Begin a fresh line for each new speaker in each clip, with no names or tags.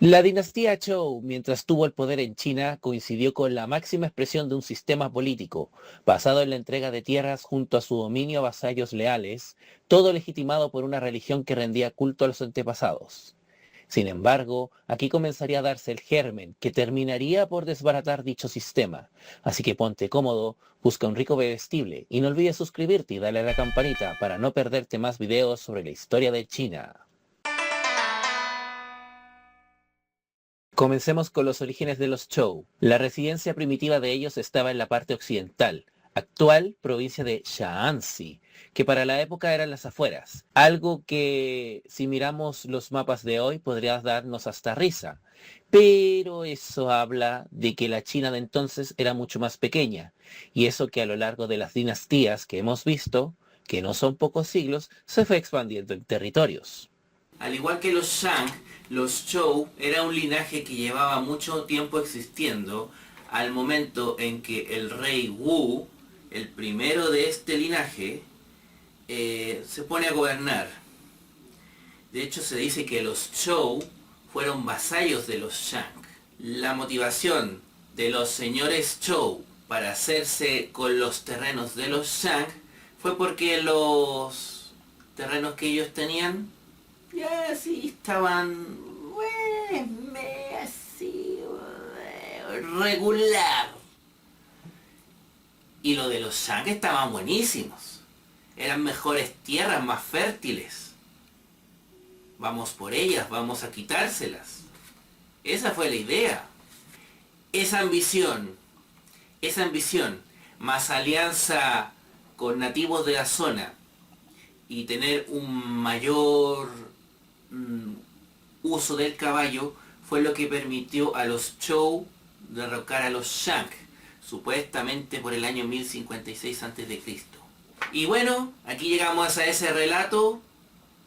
La dinastía Zhou, mientras tuvo el poder en China, coincidió con la máxima expresión de un sistema político, basado en la entrega de tierras junto a su dominio a vasallos leales, todo legitimado por una religión que rendía culto a los antepasados. Sin embargo, aquí comenzaría a darse el germen que terminaría por desbaratar dicho sistema. Así que ponte cómodo, busca un rico bebestible y no olvides suscribirte y darle a la campanita para no perderte más videos sobre la historia de China. Comencemos con los orígenes de los Zhou. La residencia primitiva de ellos estaba en la parte occidental, actual provincia de Shaanxi, que para la época eran las afueras. Algo que, si miramos los mapas de hoy, podría darnos hasta risa. Pero eso habla de que la China de entonces era mucho más pequeña, y eso que a lo largo de las dinastías que hemos visto, que no son pocos siglos, se fue expandiendo en territorios.
Al igual que los Shang, los Zhou era un linaje que llevaba mucho tiempo existiendo al momento en que el rey Wu, el primero de este linaje, se pone a gobernar. De hecho, se dice que los Zhou fueron vasallos de los Shang. La motivación de los señores Zhou para hacerse con los terrenos de los Shang fue porque los terrenos que ellos tenían ya sí estaban así regular. Y lo de los Shang estaban buenísimos. Eran mejores tierras, más fértiles. Vamos por ellas, vamos a quitárselas. Esa fue la idea. Esa ambición, esa ambición, más alianza con nativos de la zona y tener un mayor uso del caballo fue lo que permitió a los Zhou derrocar a los Shang, supuestamente por el año 1056 a.C. Y bueno, aquí llegamos a ese relato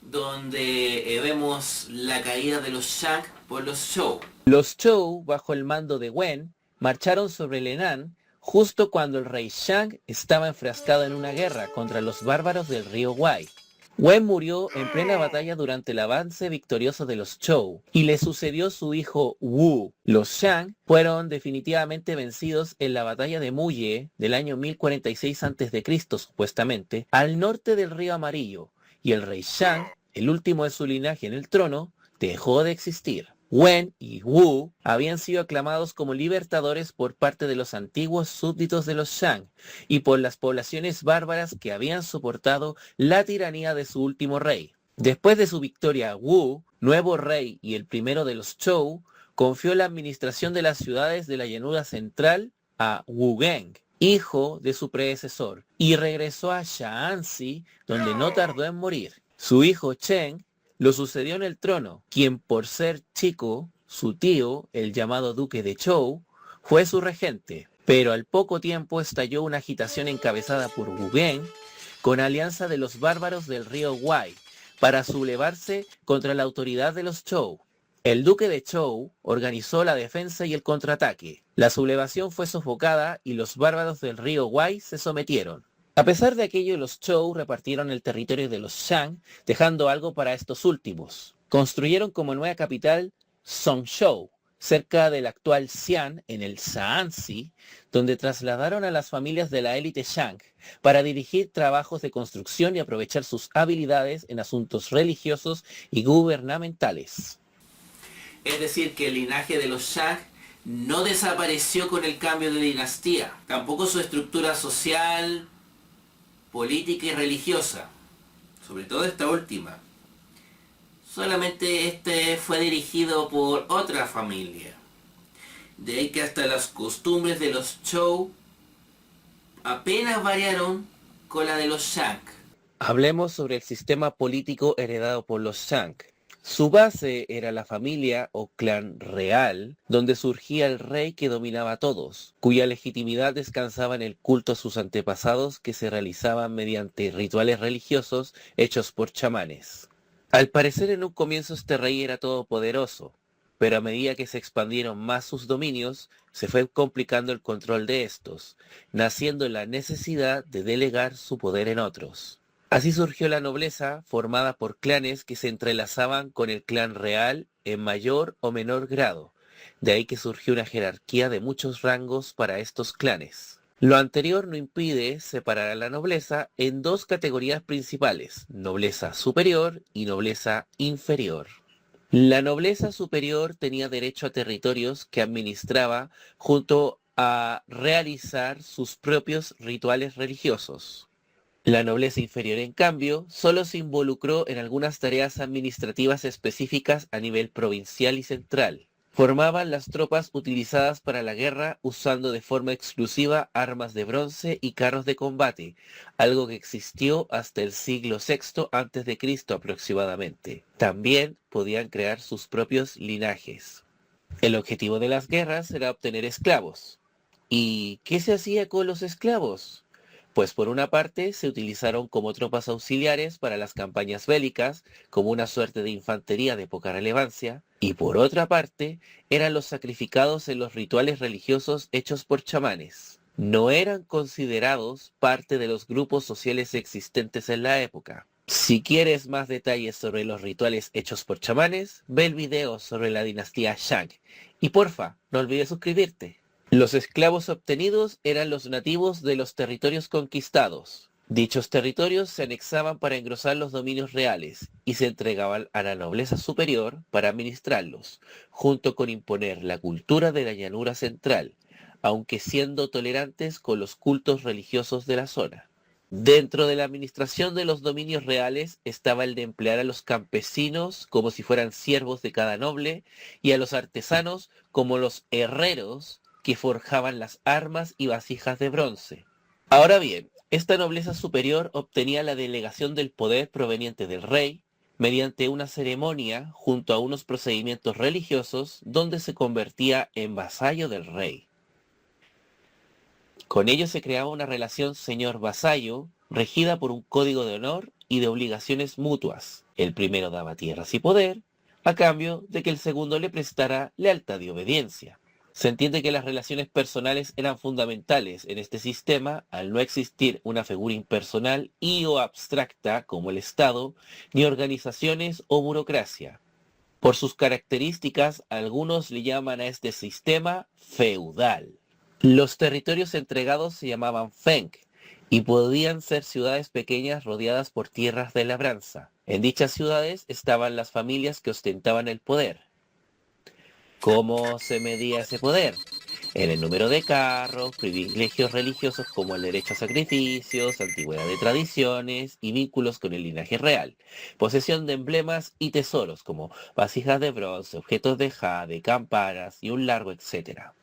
donde vemos la caída de los Shang por los Zhou.
Los Zhou, bajo el mando de Wen, marcharon sobre el Henan justo cuando el rey Shang estaba enfrascado en una guerra contra los bárbaros del río Wai. Wen murió en plena batalla durante el avance victorioso de los Zhou y le sucedió su hijo Wu. Los Shang fueron definitivamente vencidos en la batalla de Muye del año 1046 a.C. supuestamente, al norte del río Amarillo, y el rey Shang, el último de su linaje en el trono, dejó de existir. Wen y Wu habían sido aclamados como libertadores por parte de los antiguos súbditos de los Shang y por las poblaciones bárbaras que habían soportado la tiranía de su último rey. Después de su victoria, Wu, nuevo rey y el primero de los Zhou, confió la administración de las ciudades de la llanura central a Wu Geng, hijo de su predecesor, y regresó a Shaanxi, donde no tardó en morir. Su hijo Cheng lo sucedió en el trono, quien por ser chico, su tío, el llamado duque de Zhou, fue su regente. Pero al poco tiempo estalló una agitación encabezada por Wu Geng con alianza de los bárbaros del río Wai para sublevarse contra la autoridad de los Zhou. El duque de Zhou organizó la defensa y el contraataque. La sublevación fue sofocada y los bárbaros del río Wai se sometieron. A pesar de aquello, los Zhou repartieron el territorio de los Shang, dejando algo para estos últimos. Construyeron como nueva capital Songzhou, cerca del actual Xi'an, en el Shaanxi, donde trasladaron a las familias de la élite Shang para dirigir trabajos de construcción y aprovechar sus habilidades en asuntos religiosos y gubernamentales.
Es decir, que el linaje de los Shang no desapareció con el cambio de dinastía. Tampoco su estructura social, política y religiosa. Sobre todo esta última. Solamente este fue dirigido por otra familia. De ahí que hasta las costumbres de los Zhou apenas variaron con la de los Shang.
Hablemos sobre el sistema político heredado por los Shang. Su base era la familia o clan real, donde surgía el rey que dominaba a todos, cuya legitimidad descansaba en el culto a sus antepasados que se realizaban mediante rituales religiosos hechos por chamanes. Al parecer en un comienzo este rey era todopoderoso, pero a medida que se expandieron más sus dominios, se fue complicando el control de estos, naciendo la necesidad de delegar su poder en otros. Así surgió la nobleza, formada por clanes que se entrelazaban con el clan real en mayor o menor grado. De ahí que surgió una jerarquía de muchos rangos para estos clanes. Lo anterior no impide separar a la nobleza en dos categorías principales, nobleza superior y nobleza inferior. La nobleza superior tenía derecho a territorios que administraba junto a realizar sus propios rituales religiosos. La nobleza inferior, en cambio, solo se involucró en algunas tareas administrativas específicas a nivel provincial y central. Formaban las tropas utilizadas para la guerra usando de forma exclusiva armas de bronce y carros de combate, algo que existió hasta el siglo VI a.C. aproximadamente. También podían crear sus propios linajes. El objetivo de las guerras era obtener esclavos. ¿Y qué se hacía con los esclavos? Pues por una parte se utilizaron como tropas auxiliares para las campañas bélicas, como una suerte de infantería de poca relevancia, y por otra parte eran los sacrificados en los rituales religiosos hechos por chamanes. No eran considerados parte de los grupos sociales existentes en la época. Si quieres más detalles sobre los rituales hechos por chamanes, ve el video sobre la dinastía Shang. Y porfa, no olvides suscribirte. Los esclavos obtenidos eran los nativos de los territorios conquistados. Dichos territorios se anexaban para engrosar los dominios reales y se entregaban a la nobleza superior para administrarlos, junto con imponer la cultura de la llanura central, aunque siendo tolerantes con los cultos religiosos de la zona. Dentro de la administración de los dominios reales estaba el de emplear a los campesinos como si fueran siervos de cada noble y a los artesanos como los herreros que forjaban las armas y vasijas de bronce. Ahora bien, esta nobleza superior obtenía la delegación del poder proveniente del rey mediante una ceremonia junto a unos procedimientos religiosos donde se convertía en vasallo del rey. Con ello se creaba una relación señor-vasallo regida por un código de honor y de obligaciones mutuas. El primero daba tierras y poder, a cambio de que el segundo le prestara lealtad y obediencia. Se entiende que las relaciones personales eran fundamentales en este sistema al no existir una figura impersonal y o abstracta como el Estado, ni organizaciones o burocracia. Por sus características, algunos le llaman a este sistema feudal. Los territorios entregados se llamaban feng y podían ser ciudades pequeñas rodeadas por tierras de labranza. En dichas ciudades estaban las familias que ostentaban el poder. ¿Cómo se medía ese poder? En el número de carros, privilegios religiosos como el derecho a sacrificios, antigüedad de tradiciones y vínculos con el linaje real, posesión de emblemas y tesoros como vasijas de bronce, objetos de jade, campanas y un largo etcétera.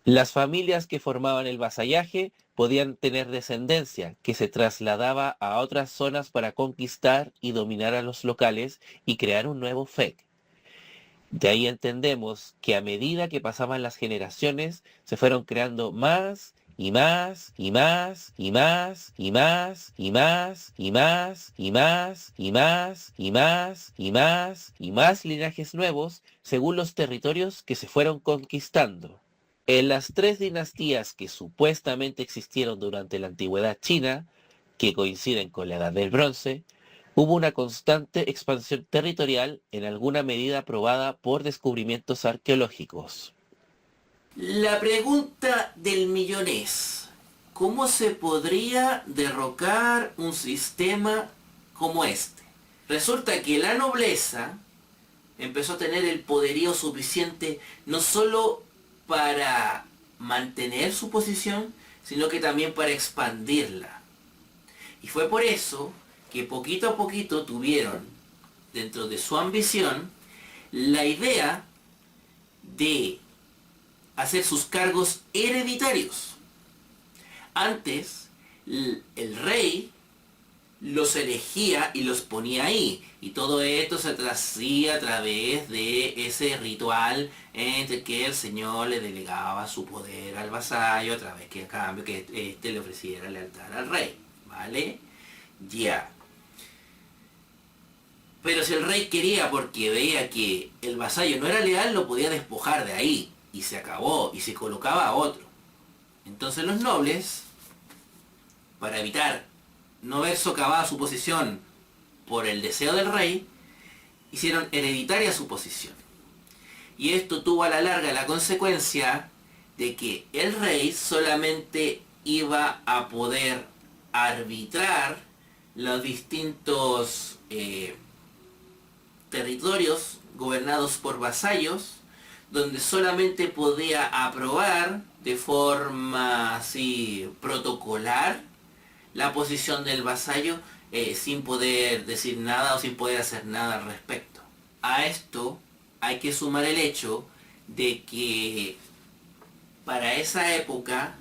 Las familias que formaban el vasallaje podían tener descendencia que se trasladaba a otras zonas para conquistar y dominar a los locales y crear un nuevo feng. De ahí entendemos que a medida que pasaban las generaciones, se fueron creando más y más y más y más y más y más y más y más y más y más y más y más linajes nuevos según los territorios que se fueron conquistando. En las tres dinastías que supuestamente existieron durante la antigüedad china, que coinciden con la edad del bronce, hubo una constante expansión territorial en alguna medida probada por descubrimientos arqueológicos.
La pregunta del millón es, ¿cómo se podría derrocar un sistema como este? Resulta que la nobleza empezó a tener el poderío suficiente no solo para mantener su posición, sino que también para expandirla. Y fue por eso que poquito a poquito tuvieron, dentro de su ambición, la idea de hacer sus cargos hereditarios. Antes, el rey los elegía y los ponía ahí. Y todo esto se hacía a través de ese ritual entre que el señor le delegaba su poder al vasallo a través que a cambio que éste le ofreciera lealtad al rey. ¿Vale? Ya. Pero si el rey quería, porque veía que el vasallo no era leal, lo podía despojar de ahí. Y se acabó, y se colocaba a otro. Entonces los nobles, para evitar no ver socavada su posición por el deseo del rey, hicieron hereditaria su posición. Y esto tuvo a la larga la consecuencia de que el rey solamente iba a poder arbitrar los distintos territorios gobernados por vasallos, donde solamente podía aprobar de forma así protocolar la posición del vasallo, sin poder decir nada o sin poder hacer nada al respecto. A esto hay que sumar el hecho de que para esa época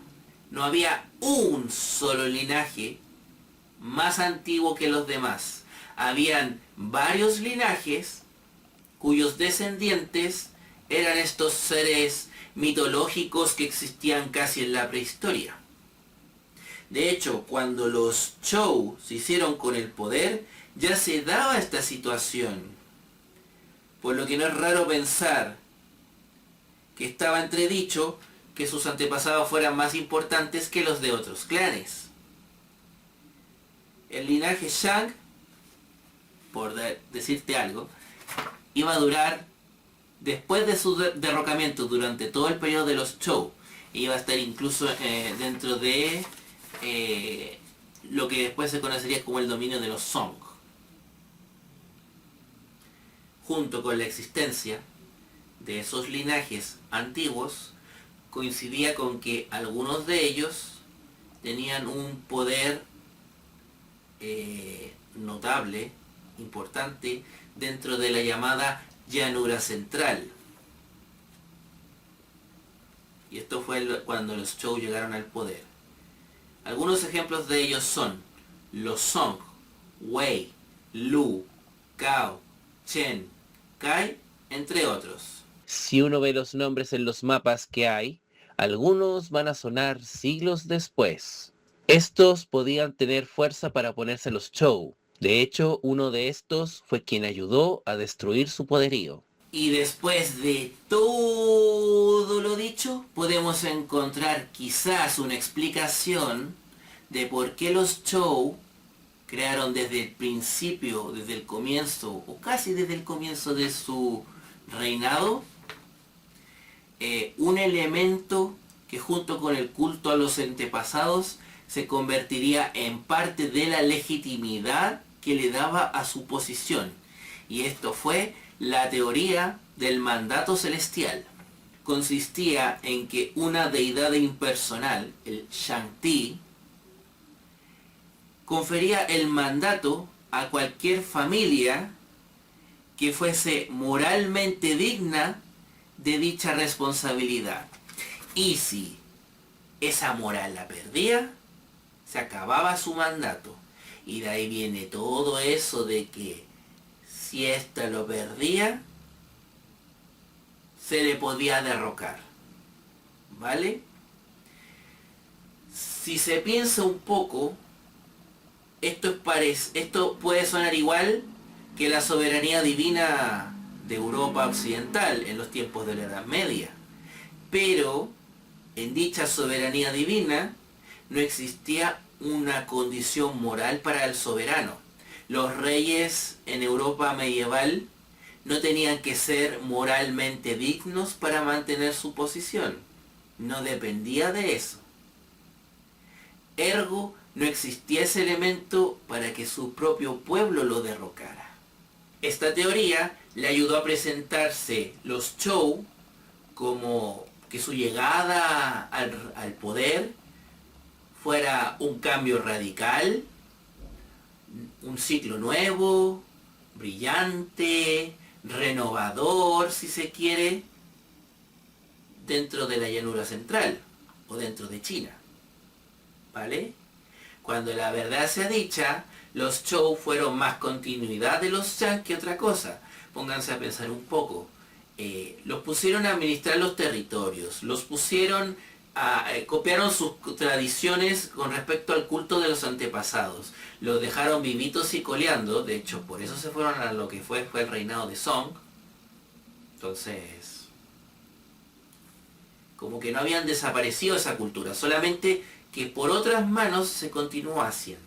no había un solo linaje más antiguo que los demás. Habían varios linajes cuyos descendientes eran estos seres mitológicos que existían casi en la prehistoria. De hecho, cuando los Zhou se hicieron con el poder, ya se daba esta situación. Por lo que no es raro pensar que estaba entredicho que sus antepasados fueran más importantes que los de otros clanes. El linaje Shang, por decirte algo, iba a durar después de su derrocamiento durante todo el periodo de los Zhou. Iba a estar incluso dentro de lo que después se conocería como el dominio de los Song. Junto con la existencia de esos linajes antiguos, coincidía con que algunos de ellos tenían un poder notable, importante, dentro de la llamada llanura central. Y esto fue cuando los Zhou llegaron al poder. Algunos ejemplos de ellos son los Song, Wei, Lu, Cao, Chen, Kai, entre otros.
Si uno ve los nombres en los mapas que hay, algunos van a sonar siglos después. Estos podían tener fuerza para oponerse a los Zhou. De hecho, uno de estos fue quien ayudó a destruir su poderío.
Y después de todo lo dicho, podemos encontrar quizás una explicación de por qué los Zhou crearon desde el principio, desde el comienzo, o casi desde el comienzo de su reinado, un elemento que junto con el culto a los antepasados se convertiría en parte de la legitimidad que le daba a su posición. Y esto fue la teoría del mandato celestial. Consistía en que una deidad impersonal, el Shang-Ti, confería el mandato a cualquier familia que fuese moralmente digna de dicha responsabilidad. Y si esa moral la perdía, se acababa su mandato. Y de ahí viene todo eso de que si ésta lo perdía, se le podía derrocar. ¿Vale? Si se piensa un poco, esto puede sonar igual que la soberanía divina de Europa occidental en los tiempos de la Edad Media. Pero en dicha soberanía divina no existía una condición moral para el soberano. Los reyes en Europa medieval no tenían que ser moralmente dignos para mantener su posición. No dependía de eso. Ergo, no existía ese elemento para que su propio pueblo lo derrocara. Esta teoría le ayudó a presentarse los Zhou como que su llegada al poder fuera un cambio radical, un ciclo nuevo, brillante, renovador, si se quiere, dentro de la llanura central o dentro de China. ¿Vale? Cuando la verdad sea dicha, los Zhou fueron más continuidad de los Shang que otra cosa. Pónganse a pensar un poco. Los pusieron a administrar los territorios, los pusieron copiaron sus tradiciones con respecto al culto de los antepasados, los dejaron vivitos y coleando. De hecho, por eso se fueron a lo que fue el reinado de Song. Entonces, como que no habían desaparecido esa cultura, solamente que por otras manos se continúa haciendo.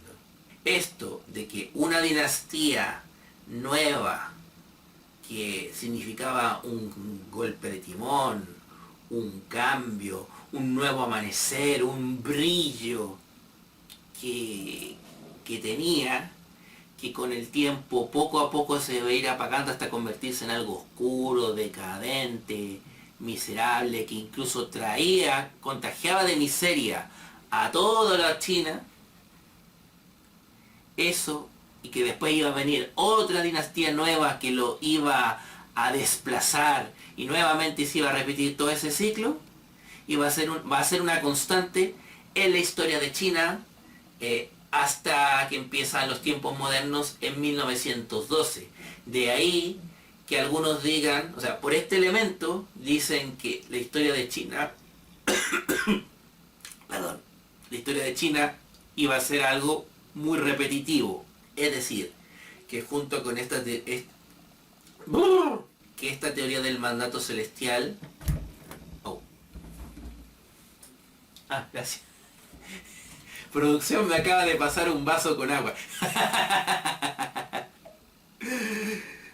Esto de que una dinastía nueva que significaba un golpe de timón, un cambio, un nuevo amanecer, un brillo que tenía, que con el tiempo poco a poco se iba a ir apagando hasta convertirse en algo oscuro, decadente, miserable, que incluso contagiaba de miseria a toda la China. Eso, y que después iba a venir otra dinastía nueva que lo iba a desplazar y nuevamente se iba a repetir todo ese ciclo, y va a ser una constante en la historia de China, hasta que empiezan los tiempos modernos en 1912. De ahí que algunos digan, o sea, por este elemento dicen que la historia de China, perdón, la historia de China iba a ser algo muy repetitivo. Es decir, que junto con esta teoría del mandato celestial... Oh. Ah, gracias. Producción, me acaba de pasar un vaso con agua.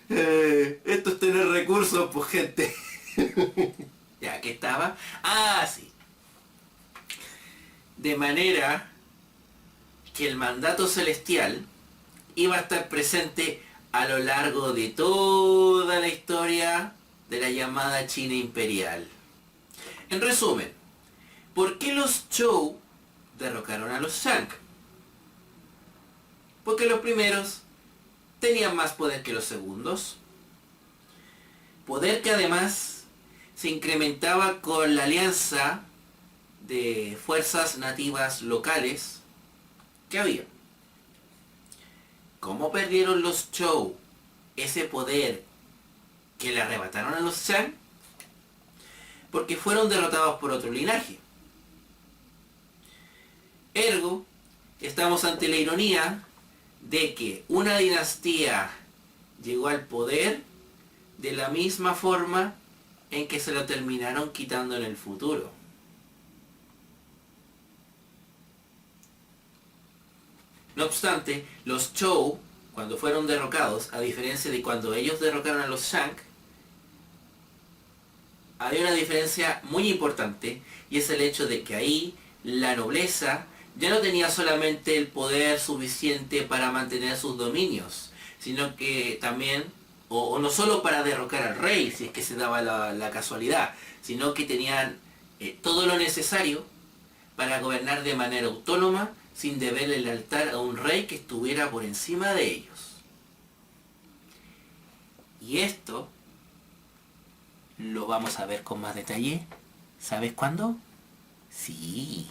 Esto es tener recursos, pues, gente. Ya, ¿qué estaba? Ah, sí. De manera que el mandato celestial iba a estar presente a lo largo de toda la historia de la llamada China imperial. En resumen, ¿por qué los Zhou derrocaron a los Shang? Porque los primeros tenían más poder que los segundos. Poder que además se incrementaba con la alianza de fuerzas nativas locales que había. ¿Cómo perdieron los Zhou ese poder que le arrebataron a los Shang? Porque fueron derrotados por otro linaje. Ergo, estamos ante la ironía de que una dinastía llegó al poder de la misma forma en que se lo terminaron quitando en el futuro. No obstante, los Zhou, cuando fueron derrocados, a diferencia de cuando ellos derrocaron a los Shang, había una diferencia muy importante, y es el hecho de que ahí la nobleza ya no tenía solamente el poder suficiente para mantener sus dominios, sino que también, o no solo para derrocar al rey, si es que se daba la casualidad, sino que tenían todo lo necesario para gobernar de manera autónoma, sin deberle lealtad a un rey que estuviera por encima de ellos. Y esto lo vamos a ver con más detalle. ¿Sabes cuándo? Sí,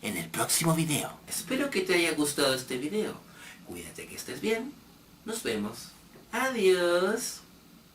en el próximo video. Espero que te haya gustado este video. Cuídate, que estés bien. Nos vemos. Adiós.